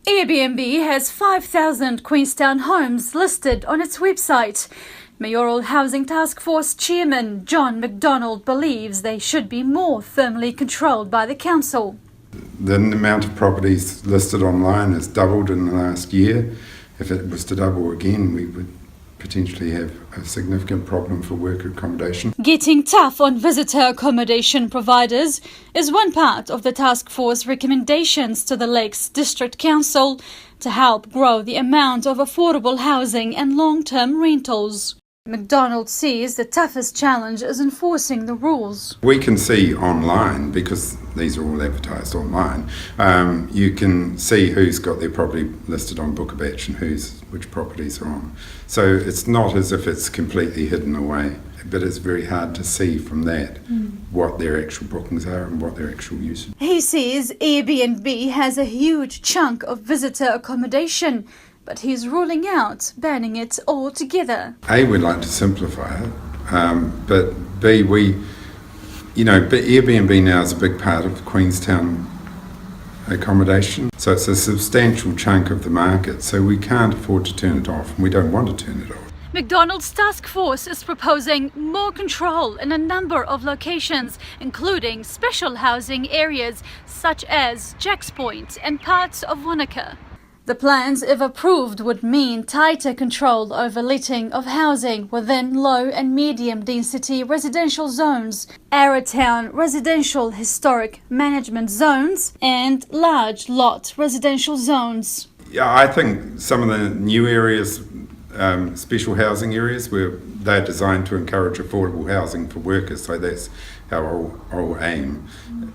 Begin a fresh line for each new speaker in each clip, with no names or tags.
Airbnb has 5,000 Queenstown homes listed on its website. Mayoral Housing Task Force Chairman John McDonald believes they should be more firmly controlled by the council.
The amount of properties listed online has doubled in the last year. If it was to double again, we would potentially have a significant problem for worker accommodation.
Getting tough on visitor accommodation providers is one part of the task force recommendations to the Lakes District Council to help grow the amount of affordable housing and long-term rentals. McDonald says the toughest challenge is enforcing the rules.
We can see online, because these are all advertised online, you can see who's got their property listed on Book a Batch and which properties are on. So it's not as if it's completely hidden away, but it's very hard to see from that what their actual bookings are and what their actual usage.
He says Airbnb has a huge chunk of visitor accommodation, but he's ruling out banning it altogether.
A, we'd like to simplify it, but B, Airbnb now is a big part of Queenstown accommodation, so it's a substantial chunk of the market, so we can't afford to turn it off, and we don't want to turn it off.
McDonald's task force is proposing more control in a number of locations, including special housing areas such as Jacks Point and parts of Wanaka. The plans, if approved, would mean tighter control over letting of housing within low and medium density residential zones, Arrowtown residential historic management zones, and large lot residential zones.
Yeah, I think some of the new areas, special housing areas, where they're designed to encourage affordable housing for workers, so that's our aim.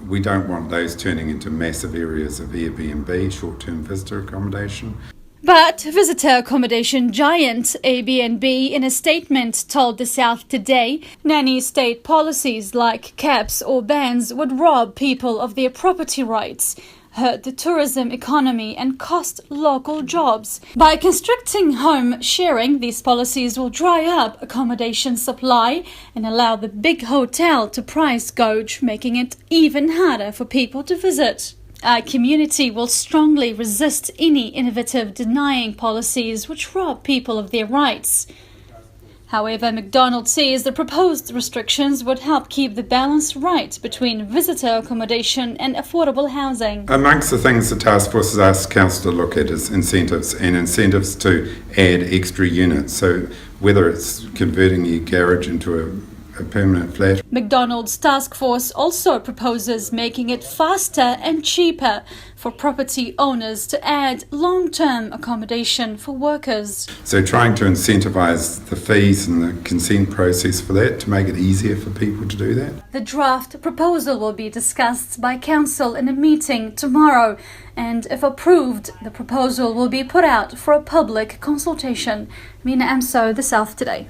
We don't want those turning into massive areas of Airbnb, short-term visitor accommodation.
But visitor accommodation giant Airbnb, in a statement, told the South Today nanny state policies like caps or bans would rob people of their property rights, hurt the tourism economy and cost local jobs. By constricting home sharing, these policies will dry up accommodation supply and allow the big hotel to price gouge, making it even harder for people to visit. Our community will strongly resist any innovative denying policies which rob people of their rights. However, McDonald says the proposed restrictions would help keep the balance right between visitor accommodation and affordable housing.
Amongst the things the task force has asked council to look at is incentives to add extra units. So whether it's converting your garage into a permanent flat.
McDonald's task force also proposes making it faster and cheaper for property owners to add long-term accommodation for workers.
So trying to incentivise the fees and the consent process for that to make it easier for people to do that.
The draft proposal will be discussed by council in a meeting tomorrow, and if approved, the proposal will be put out for a public consultation. Mina Amso, The South Today.